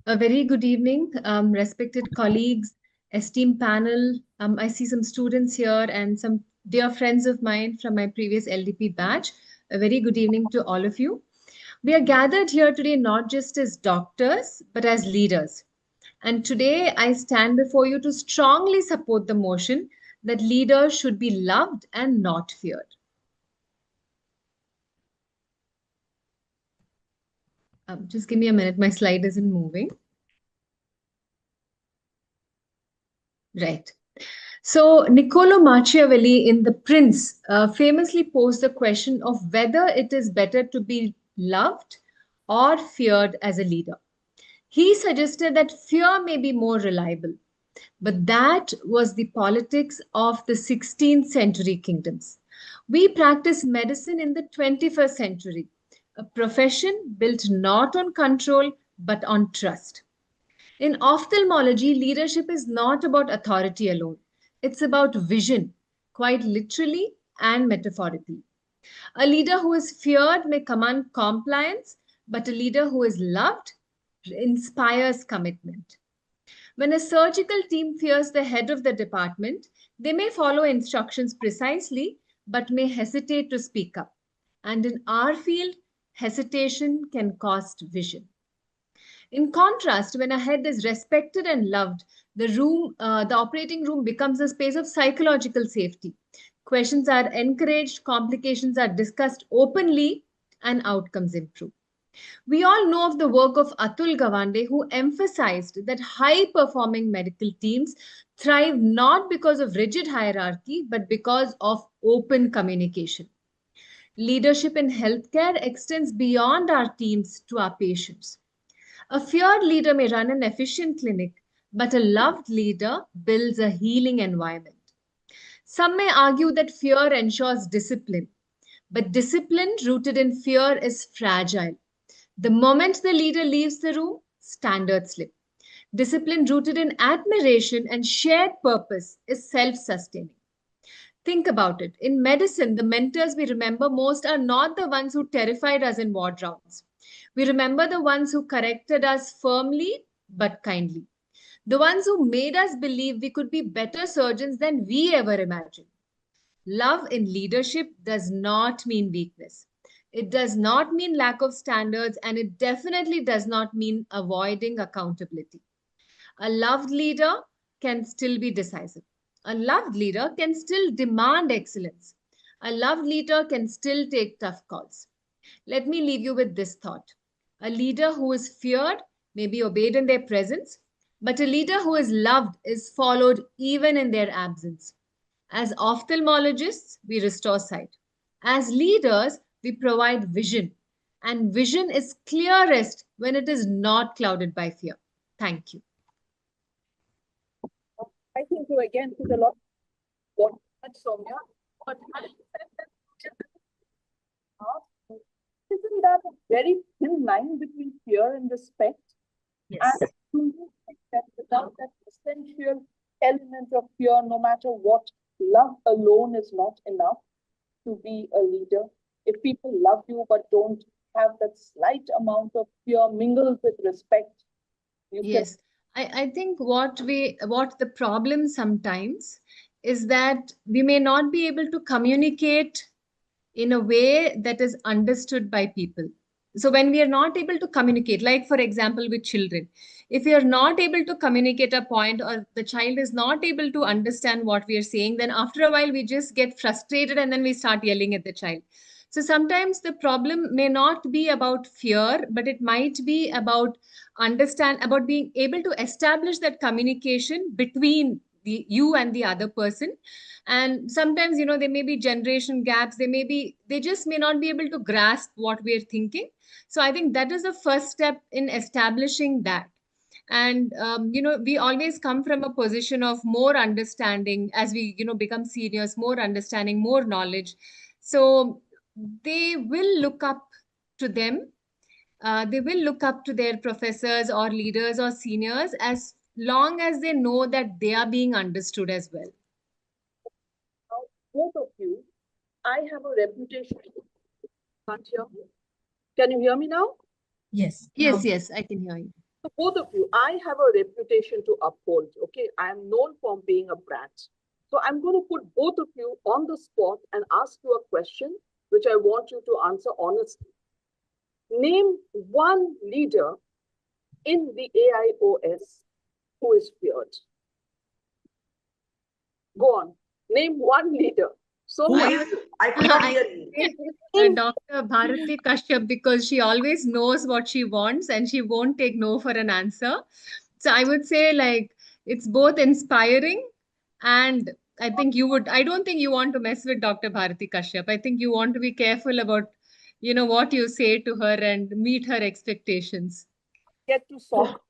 Speaker 11: A very good evening, respected colleagues, esteemed panel. I see some students here and some dear friends of mine from my previous LDP batch. A very good evening to all of you. We are gathered here today not just as doctors, but as leaders. And today I stand before you to strongly support the motion that leaders should be loved and not feared. Just give me a minute, my slide isn't moving. Right. So Niccolo Machiavelli in The Prince famously posed the question of whether it is better to be loved or feared as a leader. He suggested that fear may be more reliable, but that was the politics of the 16th century kingdoms. We practice medicine in the 21st century, a profession built not on control, but on trust. In ophthalmology, leadership is not about authority alone. It's about vision, quite literally and metaphorically. A leader who is feared may command compliance, but a leader who is loved inspires commitment. When a surgical team fears the head of the department, they may follow instructions precisely, but may hesitate to speak up. And in our field, hesitation can cost vision. In contrast, when a head is respected and loved, the operating room becomes a space of psychological safety. Questions are encouraged, complications are discussed openly, and outcomes improve. We all know of the work of Atul Gawande, who emphasized that high performing medical teams thrive not because of rigid hierarchy, but because of open communication. Leadership in healthcare extends beyond our teams to our patients. A feared leader may run an efficient clinic, but a loved leader builds a healing environment. Some may argue that fear ensures discipline, but discipline rooted in fear is fragile. The moment the leader leaves the room, standards slip. Discipline rooted in admiration and shared purpose is self sustaining. Think about it. In medicine, the mentors we remember most are not the ones who terrified us in ward rounds. We remember the ones who corrected us firmly but kindly. The ones who made us believe we could be better surgeons than we ever imagined. Love in leadership does not mean weakness. It does not mean lack of standards, and it definitely does not mean avoiding accountability. A loved leader can still be decisive. A loved leader can still demand excellence. A loved leader can still take tough calls. Let me leave you with this thought. A leader who is feared may be obeyed in their presence, but a leader who is loved is followed even in their absence. As ophthalmologists, we restore sight. As leaders, we provide vision. And vision is clearest when it is not clouded by fear. Thank you.
Speaker 7: I think you again put a lot of Soumya, but having said that, isn't that a very thin line between fear and respect?
Speaker 12: Yes.
Speaker 7: And do you think that without that essential element of fear, no matter what, love alone is not enough to be a leader? If people love you but don't have that slight amount of fear mingled with respect, you
Speaker 11: Yes, I think what the problem sometimes is that we may not be able to communicate in a way that is understood by people. So when we are not able to communicate, like for example with children, if we are not able to communicate a point or the child is not able to understand what we are saying, then after a while we just get frustrated and then we start yelling at the child. So sometimes the problem may not be about fear, but it might be about about being able to establish that communication between you and the other person. And sometimes, there may be generation gaps, they just may not be able to grasp what we're thinking. So I think that is the first step in establishing that. And we always come from a position of more understanding as we become seniors, more understanding, more knowledge. So they will look up to them. They will look up to their professors or leaders or seniors as long as they know that they are being understood as well.
Speaker 7: Now, both of you, I have a reputation. Can't hear me? Can you hear me now?
Speaker 12: Yes.
Speaker 11: Yes, I can hear you.
Speaker 7: So both of you, I have a reputation to uphold. Okay, I am known for being a brat. So I'm going to put both of you on the spot and ask you a question, which I want you to answer honestly. Name one leader in the AIOS who is feared. Go on. Name one leader. So
Speaker 2: I could not hear you.
Speaker 11: Dr. Bharati Kashyap, because she always knows what she wants and she won't take no for an answer. So I would say it's both inspiring and I don't think you want to mess with Dr. Bharati Kashyap. I think you want to be careful about, what you say to her and meet her expectations.
Speaker 7: Get to soccer.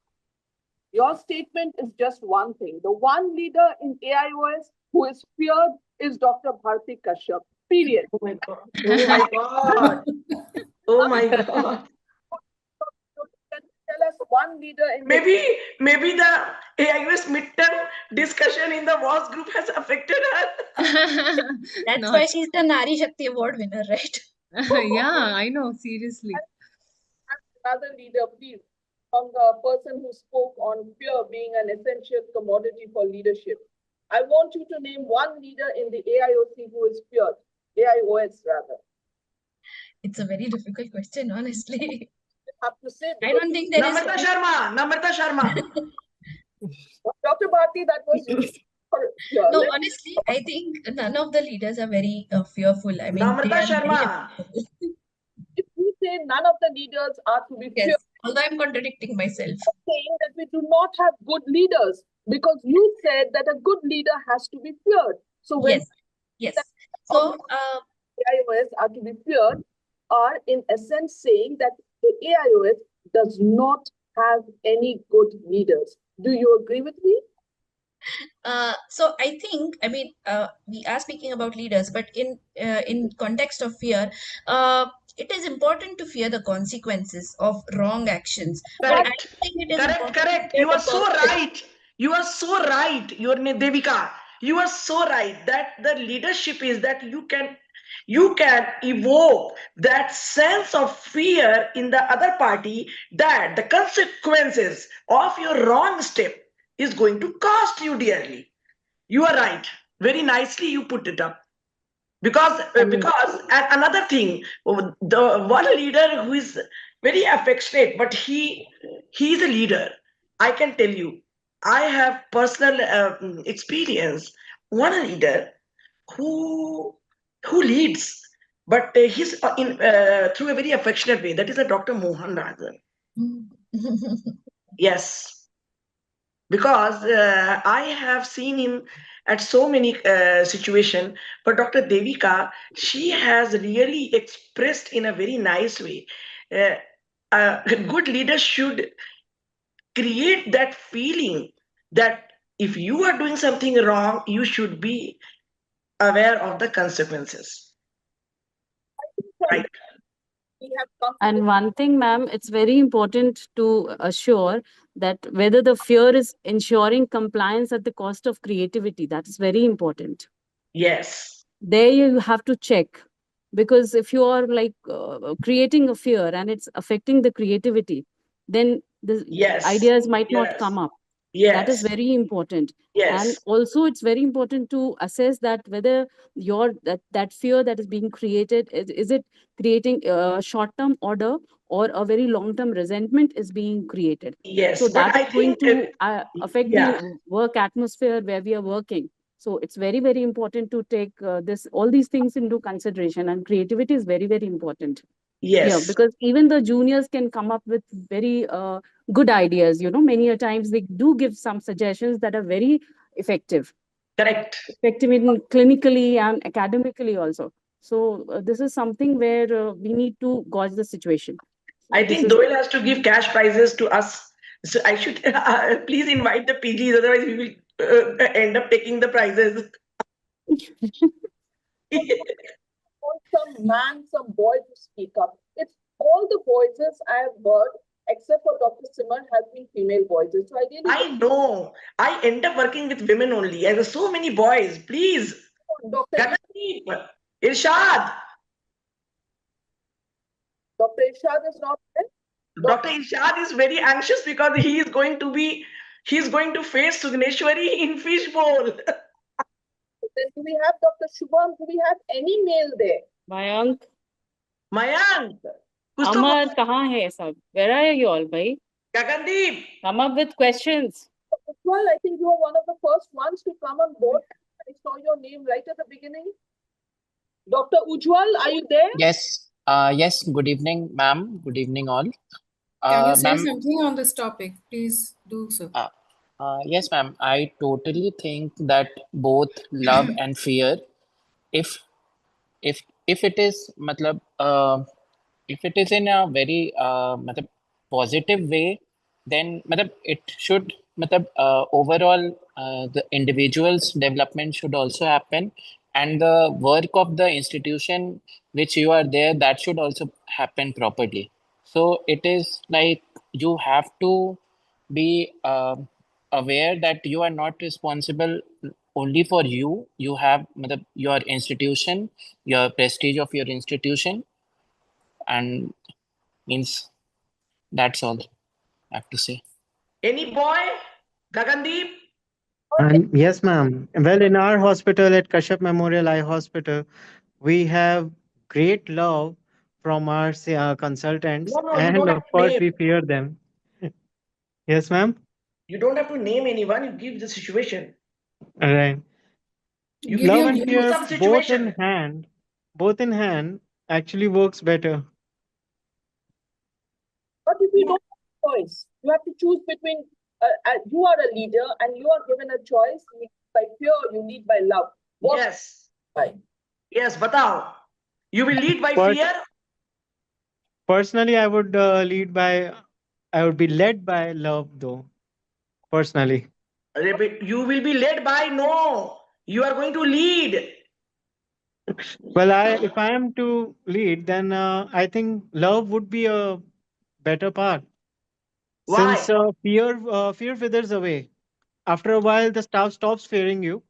Speaker 7: Your statement is just one thing. The one leader in AIOS who is feared is Dr. Bharati Kashyap. Period.
Speaker 2: Oh my God. Oh my God. Oh my God.
Speaker 7: Can you tell tell us one leader in
Speaker 2: maybe the AIOS midterm discussion in the WhatsApp group has affected her.
Speaker 12: That's why she's the Nari Shakti Award winner, right?
Speaker 11: Yeah, I know, seriously.
Speaker 7: Another leader, please, from the person who spoke on fear being an essential commodity for leadership. I want you to name one leader in the AIOC who is feared. AIOS, rather.
Speaker 12: It's a very difficult question, honestly.
Speaker 7: You have to say.
Speaker 12: I don't think there is.
Speaker 2: Namrata Sharma.
Speaker 7: Dr. Bharti, that was
Speaker 12: no, honestly, I think none of the leaders are very fearful. I mean,
Speaker 2: Namrata Sharma.
Speaker 7: If we say none of the leaders are to be feared,
Speaker 12: although I'm contradicting myself,
Speaker 7: saying that we do not have good leaders, because you said that a good leader has to be feared. So when
Speaker 12: yes. So
Speaker 7: AIOS are to be feared, are in essence saying that the AIOS does not have any good leaders. Do you agree with me?
Speaker 12: So I think, I mean, we are speaking about leaders, but in context of fear, it is important to fear the consequences of wrong actions.
Speaker 2: Correct.
Speaker 12: But I think it is
Speaker 2: correct. You are so right. You are so right. Your name, Devika. You are so right that the leadership is that you can evoke that sense of fear in the other party, that the consequences of your wrong step is going to cost you dearly. You are right. Very nicely you put it up. Because another thing, the one leader who is very affectionate, but he is a leader. I can tell you, I have personal experience. One leader who leads, but he's in through a very affectionate way. That is a Dr. Mohan Rajan. Yes, because I have seen him at so many situations. But Dr. Devika, she has really expressed in a very nice way. A good leader should create that feeling that if you are doing something wrong, you should be aware of the consequences. Right.
Speaker 9: And one thing, ma'am, it's very important to assure that whether the fear is ensuring compliance at the cost of creativity. That is very important.
Speaker 2: Yes.
Speaker 9: There you have to check, because if you are like creating a fear and it's affecting the creativity, then the ideas might not come up. That is very important. And also it's very important to assess that whether that fear that is being created, is it creating a short-term order or a very long-term resentment is being created.
Speaker 2: Yes,
Speaker 9: so
Speaker 2: but
Speaker 9: that
Speaker 2: I
Speaker 9: is going
Speaker 2: think,
Speaker 9: to affect the work atmosphere where we are working. So it's very, very important to take all these things into consideration, and creativity is very, very important.
Speaker 2: Yes.
Speaker 9: Yeah, because even the juniors can come up with very good ideas. Many a times they do give some suggestions that are very effective.
Speaker 2: Correct.
Speaker 9: Effective in clinically and academically also. So this is something where we need to gauge the situation.
Speaker 2: I think Deol has to give cash prizes to us. So I should please invite the PGs, otherwise we will end up taking the prizes.
Speaker 7: Some man, some boy to speak up. It's all the voices I have heard, except for Dr. Simar, has been female voices. So
Speaker 2: I know. I end up working with women only. I have so many boys. Please.
Speaker 7: Dr.
Speaker 2: Irshad.
Speaker 7: Dr. Irshad is not there.
Speaker 2: Dr. Irshad is very anxious because he's going to face Sugneshwari in fishbowl.
Speaker 7: Then do we have Dr. Shubham? Do we have any male there?
Speaker 9: Mayank.
Speaker 2: Amar,
Speaker 9: kahan hai sab? Where are you all, bhai?
Speaker 2: Gagandeep.
Speaker 9: Come up with questions.
Speaker 7: Well, I think you were one of the first ones to come on board. I saw your name right at the beginning. Dr. Ujwal, are you there?
Speaker 13: Yes. Yes. Good evening, ma'am. Good evening, all.
Speaker 8: Can you say something on this topic? Please do so.
Speaker 13: Yes, ma'am. I totally think that both love and fear, if it is, if it is in a very positive way, then it should, overall, the individual's development should also happen, and the work of the institution which you are there, that should also happen properly. So it is like you have to be aware that you are not responsible only for you. You have your institution, your prestige of your institution, and means that's all I have to say.
Speaker 2: Any boy? Gagandeep?
Speaker 14: And yes, ma'am. Well, in our hospital at Kashyap Memorial Eye Hospital, we have great love from our consultants,
Speaker 2: No, no, you
Speaker 14: and
Speaker 2: don't have
Speaker 14: of
Speaker 2: to
Speaker 14: course,
Speaker 2: name.
Speaker 14: we fear them. Yes, ma'am.
Speaker 2: You don't have to name anyone. You give the situation.
Speaker 14: All right.
Speaker 2: You
Speaker 8: Give
Speaker 14: Love
Speaker 8: your
Speaker 14: and
Speaker 2: give
Speaker 14: fear,
Speaker 2: some situation.
Speaker 14: both in hand, actually works better.
Speaker 7: But if you don't have a choice, you have to choose between you are a leader and you are given a choice. You lead by fear or you lead by love. What
Speaker 2: Yes.
Speaker 7: by?
Speaker 2: Yes, batao. You will lead by
Speaker 14: But
Speaker 2: fear?
Speaker 14: personally, I would be led by love, though. Personally.
Speaker 2: You will be led by no. You are going to lead.
Speaker 14: Well, if I am to lead, then I think love would be a better part.
Speaker 2: Why?
Speaker 14: Since fear withers away. After a while, the staff stops fearing you.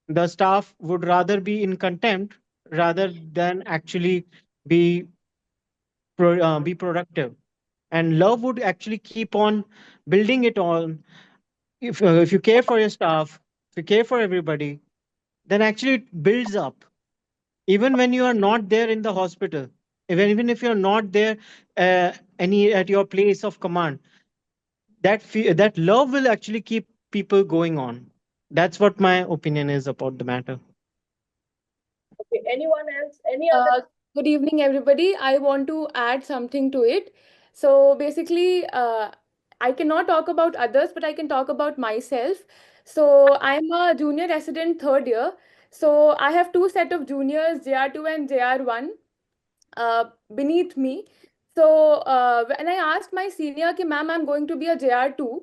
Speaker 14: The staff would rather be in contempt rather than actually be be productive. And love would actually keep on building it on. If you care for your staff, if you care for everybody, then actually it builds up. Even when you are not there in the hospital, even if you're not there any at your place of command, that love will actually keep people going on. That's what my opinion is about the matter.
Speaker 7: Okay, anyone else? Any other?
Speaker 10: Uh, Good evening, everybody. I want to add something to it. So basically, I cannot talk about others, but I can talk about myself. So I'm a junior resident third year. So I have two set of juniors, JR2 and JR1, beneath me. So when I asked my senior, ki, ma'am, I'm going to be a JR2,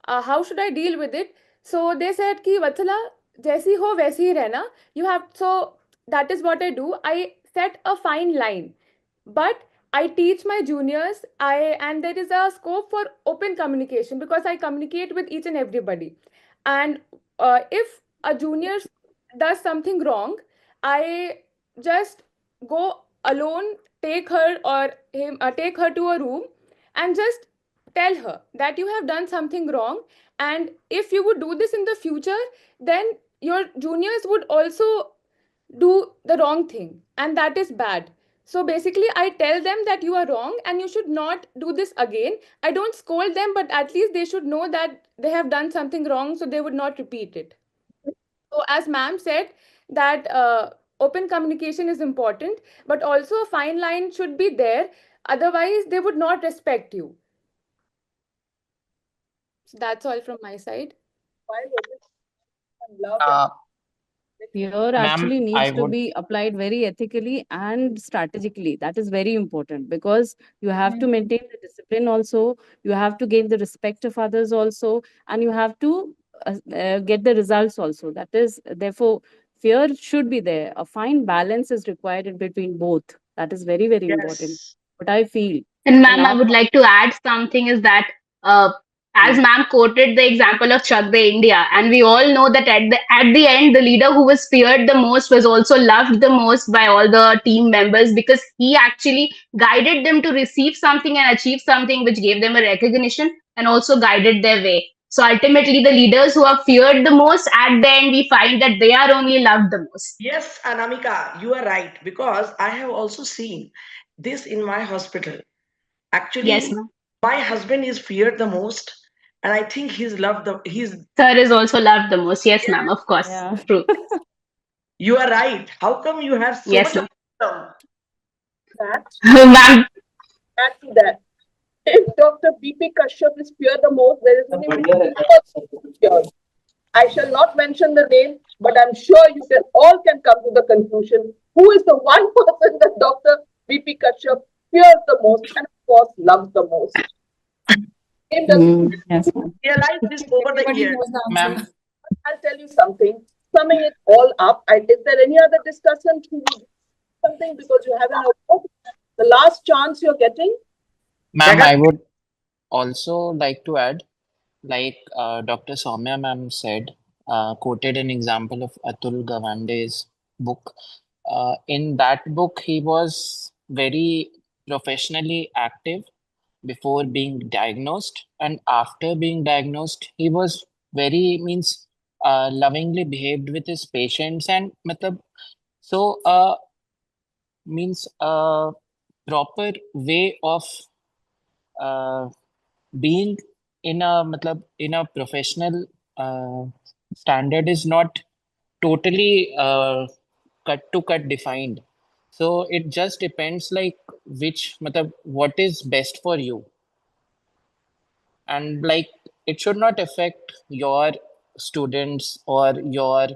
Speaker 10: how should I deal with it? So they said, ki, Vatsala, jaisi ho, waisi hi rehna. You have, so that is what I do. I set a fine line, but I teach my juniors. And there is a scope for open communication because I communicate with each and everybody. And if a junior does something wrong, I just go alone, take her or him, take her to a room, and just tell her that you have done something wrong. And if you would do this in the future, then your juniors would also do the wrong thing, and that is bad. So basically, I tell them that you are wrong and you should not do this again. I don't scold them, but at least they should know that they have done something wrong, so they would not repeat it. So as ma'am said, that open communication is important, but also a fine line should be there. Otherwise, they would not respect you. So that's all from my side.
Speaker 7: Why was it love
Speaker 13: Uh,
Speaker 9: Fear
Speaker 13: Ma'am,
Speaker 9: actually
Speaker 13: I
Speaker 9: needs to
Speaker 13: would.
Speaker 9: be applied very ethically and strategically. That is very important because you have to maintain the discipline also, you have to gain the respect of others also, and you have to get the results also. That is, therefore, fear should be there. A fine balance is required in between both. That is very, very important.
Speaker 2: Yes.
Speaker 9: What I feel.
Speaker 6: And
Speaker 9: And
Speaker 6: ma'am, I
Speaker 9: now,
Speaker 6: would like to add something is that as ma'am quoted the example of Chak De India, and we all know that at the end, the leader who was feared the most was also loved the most by all the team members because he actually guided them to receive something and achieve something which gave them a recognition and also guided their way. So ultimately, the leaders who are feared the most, at the end, we find that they are only loved the most.
Speaker 2: Yes, Anamika, you are right because I have also seen this in my hospital.
Speaker 6: Yes,
Speaker 2: Actually,
Speaker 6: ma'am.
Speaker 2: my husband is feared the most, and I think he's loved the he's
Speaker 6: Sir is also loved the most. Yes,
Speaker 2: yes,
Speaker 6: ma'am. Of course.
Speaker 9: yeah.
Speaker 6: True.
Speaker 2: you are right. How come you have so
Speaker 6: Yes,
Speaker 2: much of
Speaker 6: ma'am.
Speaker 2: wisdom?
Speaker 7: that?
Speaker 6: Ma'am,
Speaker 7: Add to that. If Dr. B.P. Kashyap is feared the most, there is only one person who is feared. I shall not mention the name, but I'm sure you can all can come to the conclusion who is the one person that Dr. B.P. Kashyap fears the most and of course loves the most. Name doesn't
Speaker 9: Yes, ma'am.
Speaker 2: Realize this over the
Speaker 8: Everybody
Speaker 2: years.
Speaker 8: knows the
Speaker 13: Ma'am,
Speaker 8: answer.
Speaker 7: I'll tell you something. Summing it all up, is there any other discussion who would something because you have an award? The last chance you're getting.
Speaker 13: ma'am,
Speaker 2: Gagan,
Speaker 13: I would. also like to add, like Dr. Soumya ma'am said, quoted an example of Atul Gawande's book. In that book, he was very professionally active before being diagnosed, and after being diagnosed, he was very means lovingly behaved with his patients, and matlab, so means proper way of uh, being in a matlab, in a professional uh, standard is not totally cut to cut defined. So it just depends like which matlab, what is best for you, and like it should not affect your students or your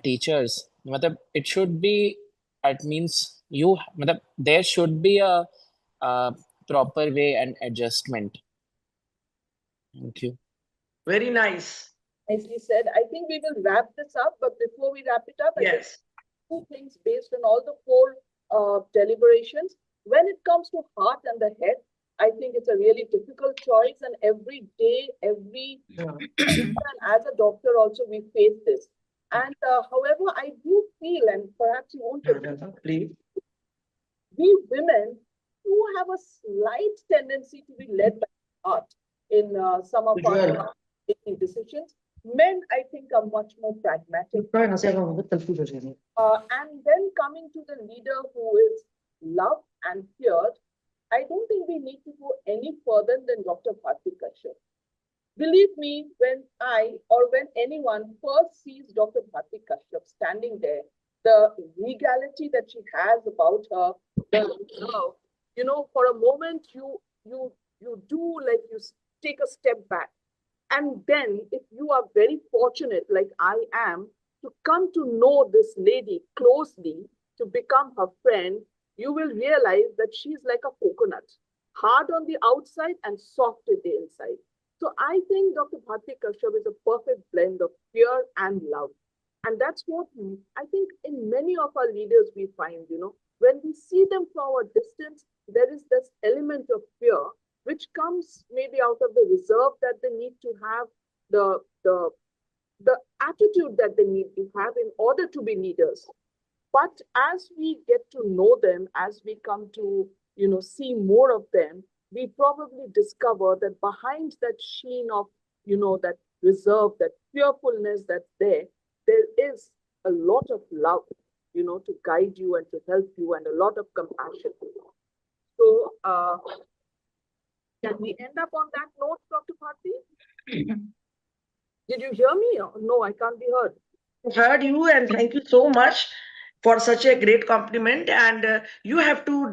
Speaker 13: teachers. matlab, it should be, it means you matlab, there should be a proper way and adjustment. Thank you.
Speaker 2: Very nice.
Speaker 7: Nicely said. I think we will wrap this up, but before we wrap it up,
Speaker 2: Yes.
Speaker 7: two things based on all the four deliberations. When it comes to heart and the head, I think it's a really difficult choice, and every day, every and as a doctor also we face this. And however, I do feel, and perhaps you won't agree, we women do have a slight tendency to be led by the heart in some of our taking decisions. Men, I think, are much more pragmatic. And then coming to the leader who is loved and feared, I don't think we need to go any further than Dr. Bharti Kashyap. Believe me, when I or when anyone first sees Dr. Bharti Kashyap standing there, the regality that she has about her, you know, for a moment you do like you take a step back. And then if you are very fortunate, like I am, to come to know this lady closely, to become her friend, you will realize that she's like a coconut, hard on the outside and soft at the inside. So I think Dr. Bharti Kashyap is a perfect blend of fear and love. And that's what I think in many of our leaders we find, you know, when we see them from a distance, there is this element of fear, which comes maybe out of the reserve that they need to have, the attitude that they need to have in order to be leaders. But as we get to know them, as we come to, you know, see more of them, we probably discover that behind that sheen of, you know, that reserve, that fearfulness that's there is a lot of love, you know, to guide you and to help you, and a lot of compassion. So, can we end up on that note, Dr. Bharti? Did you hear me? No, I can't be heard.
Speaker 2: Heard you, and thank you so much for such a great compliment. And you have to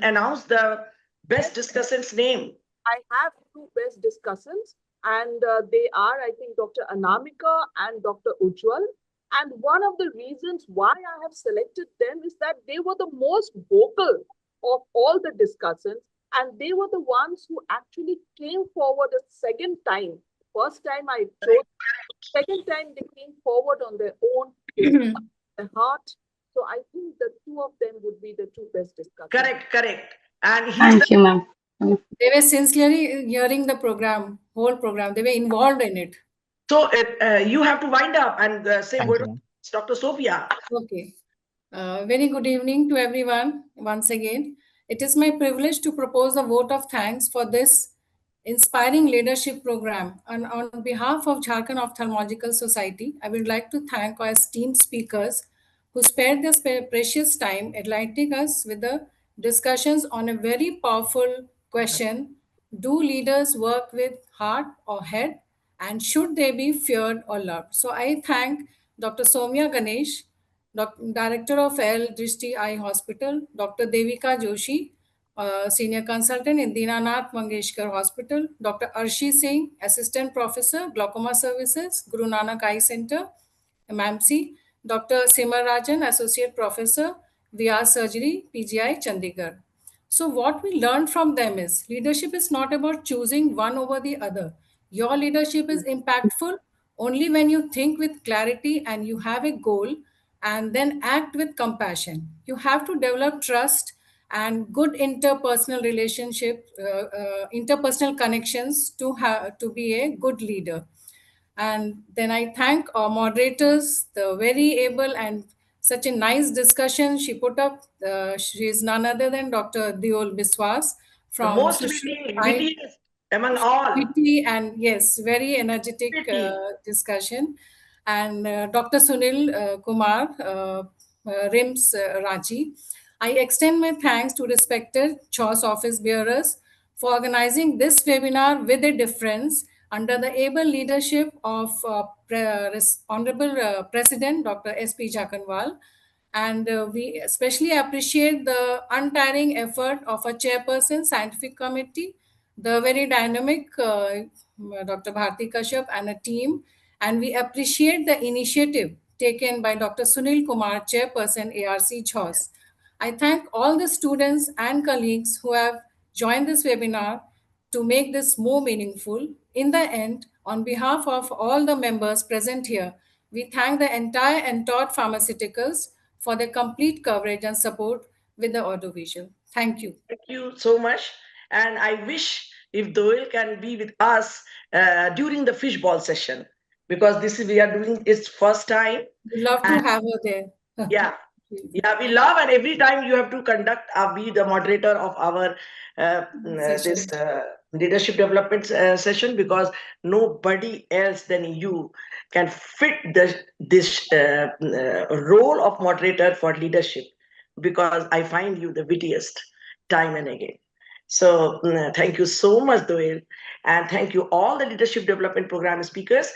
Speaker 2: announce the best discussant's name.
Speaker 7: I have two best discussants, and they are, I think, Dr. Anamika and Dr. Ujjwal. And one of the reasons why I have selected them is that they were the most vocal of all the discussants, and they were the ones who actually came forward a second time. First time I chose, second time they came forward on their own, their heart. So I think the two of them would be the two best discussants.
Speaker 2: Correct. And
Speaker 6: Thank you, ma'am.
Speaker 8: They were sincerely hearing the program, whole program. They were involved in it.
Speaker 2: So you have to wind up and say
Speaker 13: Thank
Speaker 2: what
Speaker 13: you.
Speaker 2: Dr. Sophia.
Speaker 8: Okay. Very good evening to everyone once again. It is my privilege to propose a vote of thanks for this inspiring leadership program. And on behalf of Jharkhand Ophthalmological Society, I would like to thank our esteemed speakers who spared their precious time enlightening us with the discussions on a very powerful question: do leaders work with heart or head? And should they be feared or loved? So I thank Dr. Soumya Ganesh, Director of L Drishti Eye Hospital, Dr. Devika Joshi, Senior Consultant in Dinanath Mangeshkar Hospital, Dr. Arshi Singh, Assistant Professor, Glaucoma Services, Guru Nanak Eye Center, MAMC, Dr. Simar Rajan, Associate Professor, VR Surgery, PGI, Chandigarh. So, what we learned from them is leadership is not about choosing one over the other. Your leadership is impactful only when you think with clarity and you have a goal and then act with compassion. You have to develop trust and good interpersonal relationship, interpersonal connections to be a good leader. And then I thank our moderators, the very able and such a nice discussion she put up. She is none other than Dr. Deol Biswas
Speaker 2: The
Speaker 8: from
Speaker 2: most
Speaker 8: Susrut.
Speaker 2: wittiest among all.
Speaker 8: Witty and yes, very energetic
Speaker 2: Witty.
Speaker 8: discussion. And Dr. Sunil Kumar, RIMS Raji. I extend my thanks to respected JHOS office bearers for organizing this webinar with a difference under the able leadership of Honorable President Dr. S.P. Jakanwal. And we especially appreciate the untiring effort of a chairperson, scientific committee, the very dynamic Dr. Bharti Kashyap and a team. And we appreciate the initiative taken by Dr. Sunil Kumar, chairperson, ARC JHOS. I thank all the students and colleagues who have joined this webinar to make this more meaningful. In the end, on behalf of all the members present here, we thank the entire Entot Pharmaceuticals for their complete coverage and support with the audiovisual. Thank you.
Speaker 2: Thank you so much. And I wish if Doyle can be with us during the fishball session, because this is we are doing its first time.
Speaker 8: We'd love to have her there.
Speaker 2: Yeah. Yeah, we love, and every time you have to conduct, be the moderator of our this leadership development session, because nobody else than you can fit this role of moderator for leadership, because I find you the wittiest time and again. So thank you so much, Doyle, and thank you all the leadership development program speakers.